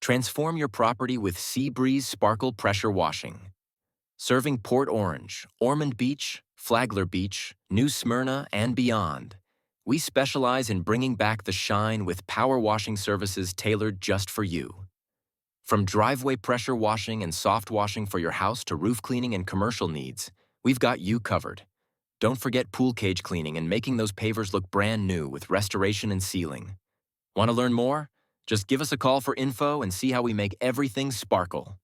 Transform your property with Seabreeze Sparkle Pressure Washing. Serving Port Orange, Ormond Beach, Flagler Beach, New Smyrna, and beyond. We specialize in bringing back the shine with power washing services tailored just for you. From driveway pressure washing and soft washing for your house to roof cleaning and commercial needs, we've got you covered. Don't forget pool cage cleaning and making those pavers look brand new with restoration and sealing. Want to learn more? Just give us a call for info and see how we make everything sparkle.